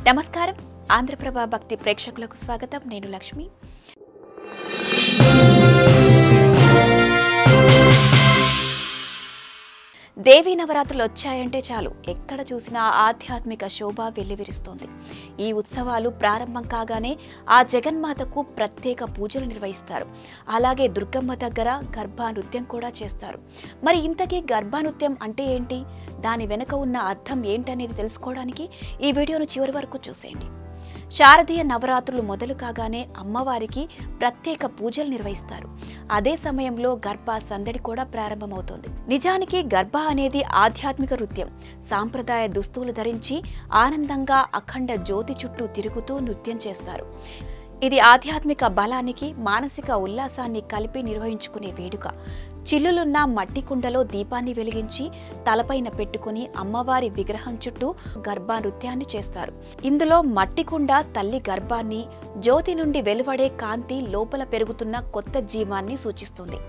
నమస్కారం. ఆంధ్రప్రభ భక్తి ప్రేక్షకులకు స్వాగతం. నేను లక్ష్మి. దేవీ నవరాత్రులు వచ్చాయంటే చాలు ఎక్కడ చూసినా ఆధ్యాత్మిక శోభ వెల్లివిరుస్తోంది. ఈ ఉత్సవాలు ప్రారంభం కాగానే ఆ జగన్మాతకు ప్రత్యేక పూజలు నిర్వహిస్తారు. అలాగే దుర్గమ్మ దగ్గర గర్భా నృత్యం కూడా చేస్తారు. మరి ఇంతకీ గర్భా నృత్యం అంటే ఏంటి, దాని వెనుక ఉన్న అర్థం ఏంటనేది తెలుసుకోవడానికి ఈ వీడియోను చివరి వరకు చూసేయండి. శారదీయ నవరాత్రులు మొదలు కాగానే అమ్మవారికి ప్రత్యేక పూజలు నిర్వహిస్తారు. అదే సమయంలో గర్భ సందడి కూడా ప్రారంభమవుతోంది. నిజానికి గర్భ అనేది ఆధ్యాత్మిక నృత్యం. సాంప్రదాయ దుస్తులు ధరించి ఆనందంగా అఖండ జ్యోతి చుట్టూ తిరుగుతూ నృత్యం చేస్తారు. ఇది ఆధ్యాత్మిక బలానికి మానసిక ఉల్లాసాన్ని కలిపి నిర్వహించుకునే వేడుక. చిల్లులున్న మట్టి కుండలో దీపాన్ని వెలిగించి తలపైన పెట్టుకుని అమ్మవారి విగ్రహం చుట్టూ గర్భా నృత్యాన్ని చేస్తారు. ఇందులో మట్టి కుండ తల్లి గర్భాన్ని, జ్యోతి నుండి వెలువడే కాంతి లోపల పెరుగుతున్న కొత్త జీవాన్ని సూచిస్తుంది.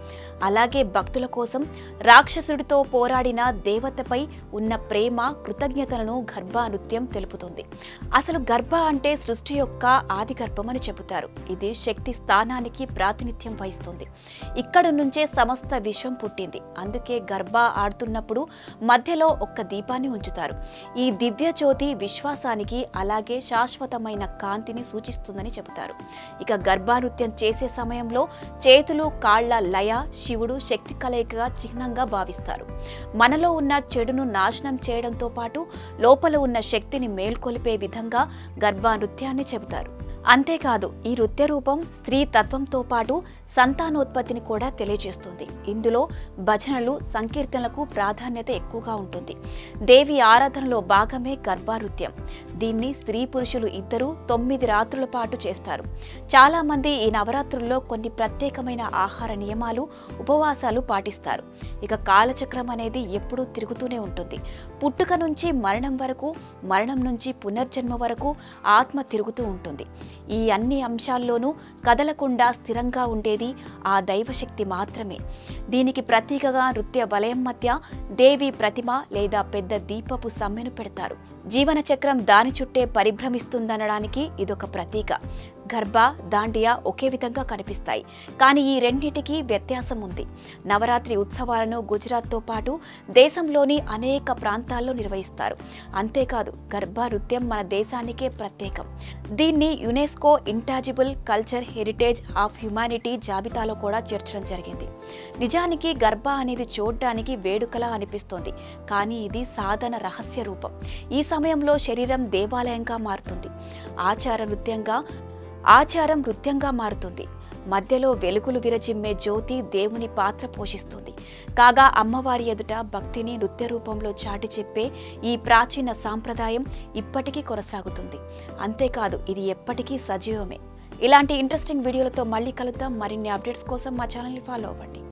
అలాగే భక్తుల కోసం రాక్షసుడితో పోరాడిన దేవతపై ఉన్న ప్రేమ, కృతజ్ఞతలను గర్భా నృత్యం తెలుపుతుంది. అసలు గర్భ అంటే సృష్టి యొక్క ఆది గర్భమని చెబుతారు. ఇది శక్తి స్థానానికి ప్రాతినిధ్యం వహిస్తుంది. ఇక్కడ నుంచే సమస్త విశ్వం పుట్టింది. అందుకే గర్భ ఆడుతున్నప్పుడు మధ్యలో ఒక్క దీపాన్ని ఉంచుతారు. ఈ దివ్య జ్యోతి విశ్వాసానికి, అలాగే శాశ్వతమైన కాంతిని సూచిస్తుందని చెబుతారు. ఇక గర్భా నృత్యం చేసే సమయంలో చేతులు, కాళ్ల లయ శివుడు శక్తి కలయికగా చిహ్నంగా భావిస్తారు. మనలో ఉన్న చెడును నాశనం చేయడంతో పాటు లోపల ఉన్న శక్తిని మేల్కొలిపే విధంగా గర్భా నృత్యాన్ని చెబుతారు. అంతేకాదు, ఈ నృత్య రూపం స్త్రీ తత్వంతో పాటు సంతానోత్పత్తిని కూడా తెలియజేస్తుంది. ఇందులో భజనలు, సంకీర్తనలకు ప్రాధాన్యత ఎక్కువగా ఉంటుంది. దేవి ఆరాధనలో భాగమే గర్భా నృత్యం. దీన్ని స్త్రీ పురుషులు ఇద్దరూ 9 రాత్రుల పాటు చేస్తారు. చాలా మంది ఈ నవరాత్రుల్లో కొన్ని ప్రత్యేకమైన ఆహార నియమాలు, ఉపవాసాలు పాటిస్తారు. ఇక కాలచక్రం అనేది ఎప్పుడూ తిరుగుతూనే ఉంటుంది. పుట్టుక నుంచి మరణం వరకు, మరణం నుంచి పునర్జన్మ వరకు ఆత్మ తిరుగుతూ ఉంటుంది. ఈ అన్ని అంశాల్లోనూ కదలకుండా స్థిరంగా ఉండేది ఆ దైవశక్తి మాత్రమే. దీనికి ప్రతీకగా నృత్య వలయం మధ్య దేవి ప్రతిమ లేదా పెద్ద దీపపు సమ్మెను పెడతారు. జీవన చక్రం దాని చుట్టే పరిభ్రమిస్తుందనడానికి ఇదొక ప్రతీక. గర్భ, దాండియా ఒకే విధంగా కనిపిస్తాయి, కానీ ఈ రెండింటికి వ్యత్యాసం ఉంది. నవరాత్రి ఉత్సవాలను గుజరాత్తో పాటు దేశంలోని అనేక ప్రాంతాల్లో నిర్వహిస్తారు. అంతేకాదు, గర్భా నృత్యం మన దేశానికే ప్రత్యేకం. దీన్ని UNESCO intangible culture heritage of humanity జాబితాలో కూడా చేర్చడం జరిగింది. నిజానికి గర్భా అనేది చూడ్డానికి వేడుకలా అనిపిస్తోంది, కానీ ఇది సాధన రహస్య రూపం. ఈ సమయంలో శరీరం దేవాలయంగా మారుతుంది. ఆచారం నృత్యంగా మారుతుంది. మధ్యలో వెలుగులు విరజిమ్మే జ్యోతి దేవుని పాత్ర పోషిస్తుంది. కాగా అమ్మవారి ఎదుట భక్తిని నృత్య రూపంలో చాటి చెప్పే ఈ ప్రాచీన సాంప్రదాయం ఇప్పటికీ కొనసాగుతుంది. అంతేకాదు, ఇది ఎప్పటికీ సజీవమే. ఇలాంటి ఇంట్రెస్టింగ్ వీడియోలతో మళ్ళీ కలుద్దాం. మరిన్ని అప్డేట్స్ కోసం మా ఛానల్ని ఫాలో అవ్వండి.